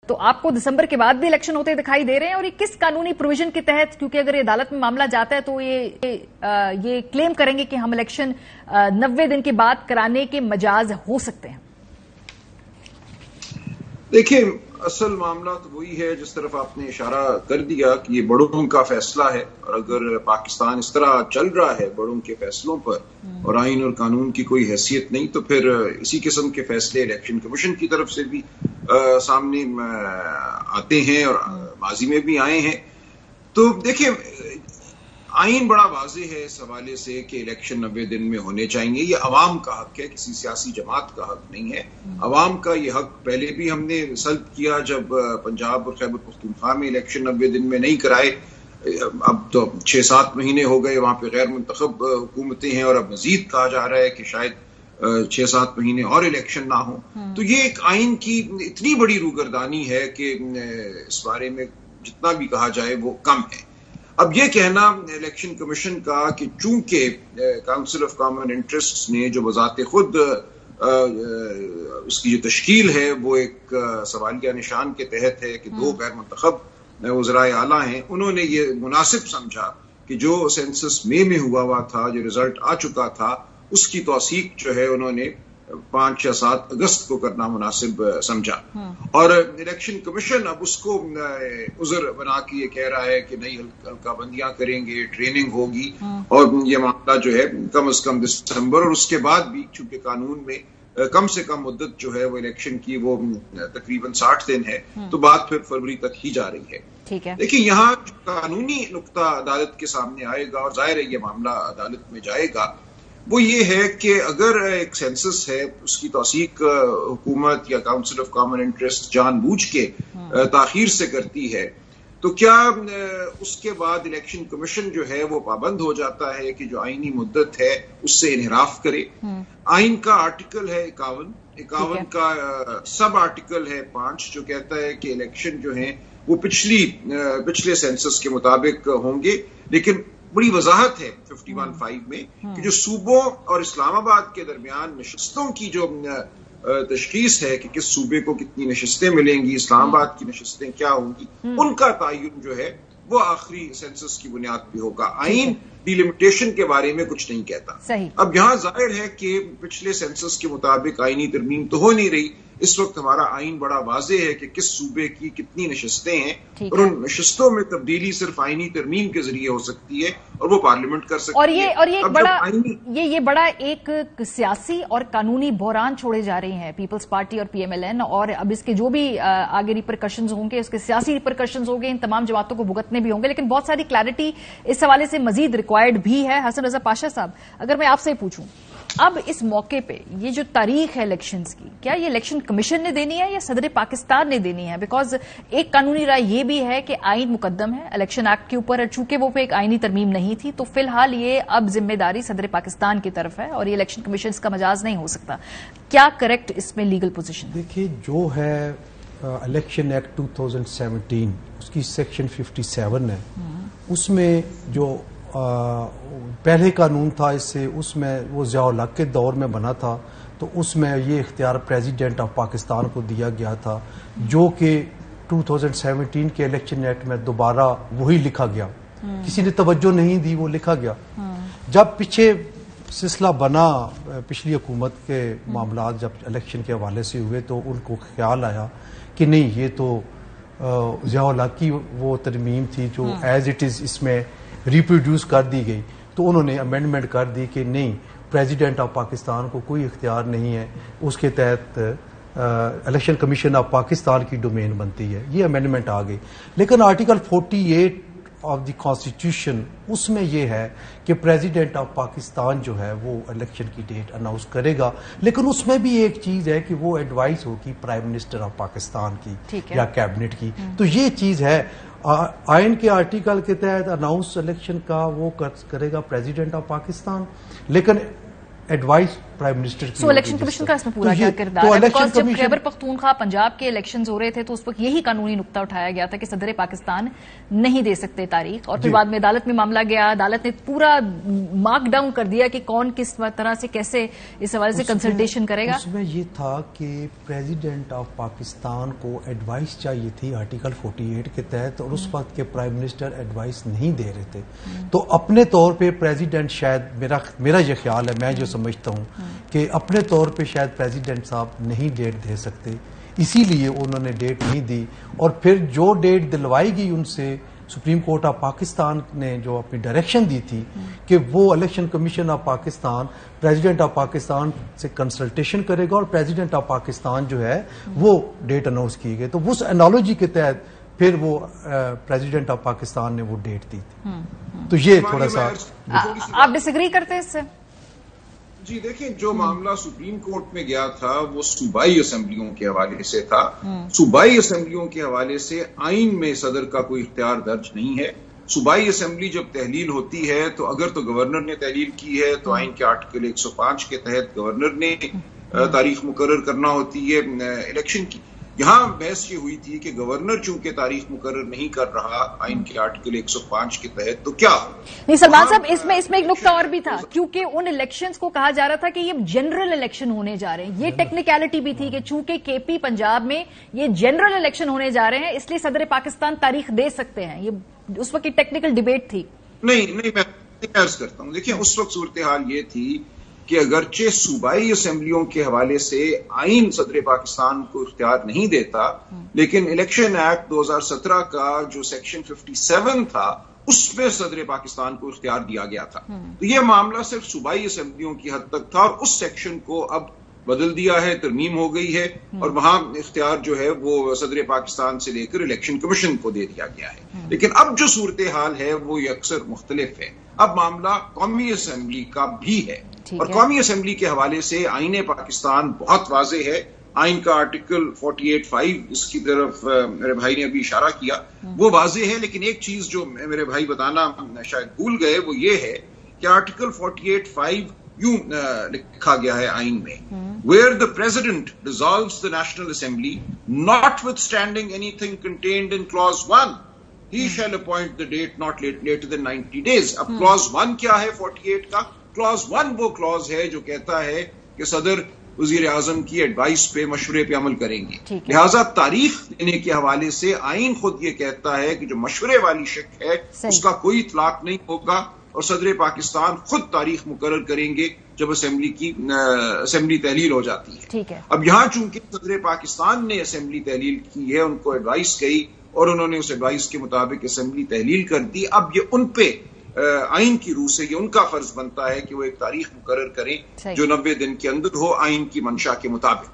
تو آپ کو دسمبر کے بعد بھی الیکشن ہوتے دکھائی دے رہے ہیں؟ اور یہ کس قانونی پروویژن کے تحت؟ کیونکہ اگر یہ عدالت میں معاملہ جاتا ہے تو یہ کلیم کریں گے کہ ہم الیکشن 90 دن کے بعد کرانے کے مجاز ہو سکتے ہیں. دیکھیں، اصل معاملہ تو وہی ہے جس طرف آپ نے اشارہ کر دیا کہ یہ بڑوں کا فیصلہ ہے، اور اگر پاکستان اس طرح چل رہا ہے بڑوں کے فیصلوں پر اور آئین اور قانون کی کوئی حیثیت نہیں، تو پھر اسی قسم کے فیصلے الیکشن کمیشن کی طرف سے بھی سامنے آتے ہیں اور ماضی میں بھی آئے ہیں. تو دیکھیں، آئین بڑا واضح ہے اس حوالے سے کہ الیکشن 90 دن میں ہونے چاہیے. یہ عوام کا حق ہے، کسی سیاسی جماعت کا حق نہیں ہے. عوام کا یہ حق پہلے بھی ہم نے سلب کیا جب پنجاب اور خیبر پختونخوا میں الیکشن 90 دن میں نہیں کرائے. اب تو 6-7 مہینے ہو گئے، وہاں پہ غیر منتخب حکومتیں ہیں، اور اب مزید کہا جا رہا ہے کہ شاید 6-7 مہینے اور الیکشن نہ ہوں. تو یہ ایک آئین کی اتنی بڑی روگردانی ہے کہ اس بارے میں جتنا بھی کہا جائے وہ کم ہے. اب یہ کہنا الیکشن کمیشن کا کہ چونکہ کاؤنسل آف کامن انٹرسٹ نے جو بذات خود اس کی جو تشکیل ہے وہ ایک سوالیہ نشان کے تحت ہے کہ 2 غیر منتخب وزرائے اعلیٰ ہیں، انہوں نے یہ مناسب سمجھا کہ جو سینسس میں ہوا تھا، جو رزلٹ آ چکا تھا، اس کی توثیق جو ہے انہوں نے 5 یا 7 اگست کو کرنا مناسب سمجھا. اور الیکشن کمیشن اب اس کو عذر بنا کے یہ کہہ رہا ہے کہ نہیں، ہلکا بندیاں کریں گے، ٹریننگ ہوگی، اور یہ معاملہ جو ہے کم از کم دسمبر، اور اس کے بعد بھی چونکہ قانون میں کم سے کم مدت جو ہے وہ الیکشن کی وہ تقریباً 60 دن ہے، تو بات پھر فروری تک ہی جا رہی ہے. دیکھیں، یہاں قانونی نقطہ عدالت کے سامنے آئے گا، اور ظاہر ہے یہ معاملہ عدالت میں جائے گا، وہ یہ ہے کہ اگر ایک سینسس ہے، اس کی توثیق حکومت یا کاؤنسل آف کامن انٹرسٹ جان بوجھ کے تاخیر سے کرتی ہے، تو کیا اس کے بعد الیکشن کمیشن جو ہے وہ پابند ہو جاتا ہے کہ جو آئینی مدت ہے اس سے انحراف کرے؟ آئین کا آرٹیکل ہے 51 کا سب آرٹیکل ہے 5 جو کہتا ہے کہ الیکشن جو ہیں وہ پچھلے سینسس کے مطابق ہوں گے، لیکن بڑی وضاحت ہے 51(5) میں کہ جو صوبوں اور اسلام آباد کے درمیان نشستوں کی جو تشخیص ہے کہ کس صوبے کو کتنی نشستیں ملیں گی، اسلام آباد کی نشستیں کیا ہوں گی، ان کا تعین جو ہے وہ آخری سینسس کی بنیاد پہ ہوگا. آئین ڈیلیمیٹیشن کے بارے میں کچھ نہیں کہتا. اب یہاں ظاہر ہے کہ پچھلے سینسس کے مطابق آئینی ترمیم تو ہو نہیں رہی. اس وقت ہمارا آئین بڑا واضح ہے کہ کس صوبے کی کتنی نشستیں ہیں، اور ان نشستوں میں تبدیلی صرف آئینی ترمیم کے ذریعے ہو سکتی ہے، اور وہ پارلیمنٹ کر سکتی ہے. اور یہ بڑا ایک سیاسی اور قانونی بحران چھوڑے جا رہے ہیں پیپلز پارٹی اور PMLN، اور اب اس کے جو بھی آگے ریپرکشنز ہوں گے، اس کے سیاسی ریپرکشنز ہوں گے، ان تمام جماعتوں کو بھگتنے بھی ہوں گے. لیکن بہت ساری کلیئرٹی اس حوالے سے مزید ریکوائرڈ بھی ہے. حسن رضا پاشا صاحب، اگر میں آپ سے پوچھوں اب اس موقع پہ یہ جو تاریخ ہے الیکشنز کی، کیا یہ الیکشن کمیشن نے دینی ہے یا صدر پاکستان نے دینی ہے؟ بیکاز ایک قانونی رائے یہ بھی ہے کہ آئین مقدم ہے الیکشن ایکٹ کے اوپر، چونکہ وہ پہ ایک آئینی ترمیم نہیں تھی، تو فی الحال یہ اب ذمہ داری صدر پاکستان کی طرف ہے، اور یہ الیکشن کمیشن کا مجاز نہیں ہو سکتا. کیا کریکٹ اس میں لیگل پوزیشن؟ دیکھیے، جو ہے الیکشن ایکٹ 2017 اس کی سیکشن 57 ہے، اس میں جو پہلے قانون تھا اس میں وہ ضیاء الحق کے دور میں بنا تھا، تو اس میں یہ اختیار پریزیڈنٹ آف پاکستان کو دیا گیا تھا، جو کہ 2017 کے الیکشن ایکٹ میں دوبارہ وہی لکھا گیا. کسی نے توجہ نہیں دی، وہ لکھا گیا. جب پیچھے سلسلہ بنا پچھلی حکومت کے معاملات جب الیکشن کے حوالے سے ہوئے، تو ان کو خیال آیا کہ نہیں، یہ تو ضیاء الحق کی وہ ترمیم تھی جو ایز اٹ از اس میں ریپروڈیوس کر دی گئی، تو انہوں نے امینڈمنٹ کر دی کہ نہیں، پریزیڈنٹ آف پاکستان کو کوئی اختیار نہیں ہے، اس کے تحت الیکشن کمیشن آف پاکستان کی ڈومین بنتی ہے. یہ امینڈمنٹ آ گئی. لیکن آرٹیکل 48 آف دی کانسٹیٹیوشن اس میں یہ ہے کہ پریزیڈنٹ آف پاکستان جو ہے وہ الیکشن کی ڈیٹ اناؤنس کرے گا، لیکن اس میں بھی ایک چیز ہے کہ وہ ایڈوائز ہوگی پرائم منسٹر آف پاکستان کی یا کیبنٹ کی. تو یہ چیز ہے آئین کے آرٹیکل کے تحت اناؤنس الیکشن کا وہ کرے گا پریزیڈنٹ آف پاکستان، لیکن ایڈوائز پرائم منسٹر کی. سو الیکشن کمیشن کا اس میں پورا کیا کردار ہے؟ بیکاز جب خیبر پختونخوا پنجاب کے الیکشنز ہو رہے تھے تو اس وقت یہی قانونی نقطہ اٹھایا گیا تھا کہ صدر پاکستان نہیں دے سکتے تاریخ, اور پھر بعد میں عدالت میں معاملہ گیا, عدالت نے پورا مارک ڈاؤن کر دیا کہ کون کس طرح سے کیسے اس حوالے سے کنسلٹیشن کرے گا. اس میں یہ تھا کہ پریزیڈنٹ آف پاکستان کو ایڈوائس چاہیے تھی آرٹیکل 48 کے تحت, اور اس وقت کے پرائم منسٹر ایڈوائس نہیں دے رہے تھے. تو اپنے طور پہ پریزیڈنٹ شاید میرا یہ خیال ہے, میں جو سمجھتا ہوں کہ اپنے طور پہ شاید پریزیڈنٹ صاحب نہیں ڈیٹ دے سکتے, اسی لیے انہوں نے ڈیٹ نہیں دی. اور پھر جو ڈیٹ دلوائی گئی ان سے, سپریم کورٹ آف پاکستان نے جو اپنی ڈائریکشن دی تھی کہ وہ election commission of Pakistan president of Pakistan سے کنسلٹیشن کرے گا, اور پریزیڈنٹ آف پاکستان جو ہے وہ ڈیٹ اناؤنس کی گئی. تو اس انالوجی کے تحت پھر وہ پریزیڈنٹ آف پاکستان نے وہ ڈیٹ دی تھی. تو یہ تھوڑا سا آپ ڈس ایگری کرتے ہیں اس سے؟ جی دیکھیں, جو معاملہ سپریم کورٹ میں گیا تھا وہ صوبائی اسمبلیوں کے حوالے سے تھا. صوبائی اسمبلیوں کے حوالے سے آئین میں صدر کا کوئی اختیار درج نہیں ہے. صوبائی اسمبلی جب تحلیل ہوتی ہے تو اگر تو گورنر نے تحلیل کی ہے تو آئین کے آرٹیکل 105 کے تحت گورنر نے تاریخ مقرر کرنا ہوتی ہے الیکشن کی. یہاں بحث یہ ہوئی تھی کہ گورنر چونکہ تاریخ مقرر نہیں کر رہا آئین کے آرٹیکل 105 کے تحت, تو کیا نہیں سلمان صاحب, اس میں ایک نقطہ اور بھی تھا, کیونکہ ان الیکشنز کو کہا جا رہا تھا کہ یہ جنرل الیکشن ہونے جا رہے ہیں. یہ ٹیکنیکلٹی بھی تھی کہ چونکہ کے پی پنجاب میں یہ جنرل الیکشن ہونے جا رہے ہیں, اس لیے صدر پاکستان تاریخ دے سکتے ہیں. یہ اس وقت کی ٹیکنیکل ڈیبیٹ تھی. نہیں میں عرض کرتا ہوں, دیکھیں اس وقت صورتحال یہ تھی کہ اگرچہ صوبائی اسمبلیوں کے حوالے سے آئین صدر پاکستان کو اختیار نہیں دیتا, لیکن الیکشن ایکٹ 2017 کا جو سیکشن 57 تھا اس میں صدر پاکستان کو اختیار دیا گیا تھا. تو یہ معاملہ صرف صوبائی اسمبلیوں کی حد تک تھا, اور اس سیکشن کو اب بدل دیا ہے, ترمیم ہو گئی ہے, اور وہاں اختیار جو ہے وہ صدر پاکستان سے لے کر الیکشن کمیشن کو دے دیا گیا ہے. لیکن اب جو صورتحال ہے وہ اکثر مختلف ہے. اب معاملہ قومی اسمبلی کا بھی ہے, اور قومی اسمبلی کے حوالے سے آئین پاکستان بہت واضح ہے. آئین کا آرٹیکل 48(5) اس کی طرف میرے بھائی نے ابھی اشارہ کیا, وہ واضح ہے. لیکن ایک چیز جو میرے بھائی بتانا شاید بھول گئے وہ یہ ہے کہ آرٹیکل 48(5) یوں لکھا گیا ہے آئین میں, where the president dissolves the national assembly notwithstanding anything contained in clause 1 he shall appoint the date not later than 90 days. اب clause 1 کیا ہے 48 کا؟ clause 1 وہ clause ہے جو کہتا ہے کہ صدر وزیر اعظم کی ایڈوائس پہ مشورے پہ عمل کریں گے. لہٰذا تاریخ دینے کے حوالے سے آئین خود یہ کہتا ہے کہ جو مشورے والی شک ہے اس کا کوئی اطلاق نہیں ہوگا, اور صدر پاکستان خود تاریخ مقرر کریں گے جب اسمبلی تحلیل ہو جاتی ہے. اب یہاں چونکہ صدر پاکستان نے اسمبلی تحلیل کی ہے, ان کو ایڈوائس گئی اور انہوں نے اس ایڈوائس کے مطابق اسمبلی تحلیل کر دی. اب یہ ان پہ آئین کی روح سے یہ ان کا فرض بنتا ہے کہ وہ ایک تاریخ مقرر کریں جو 90 دن کے اندر ہو آئین کی منشا کے مطابق.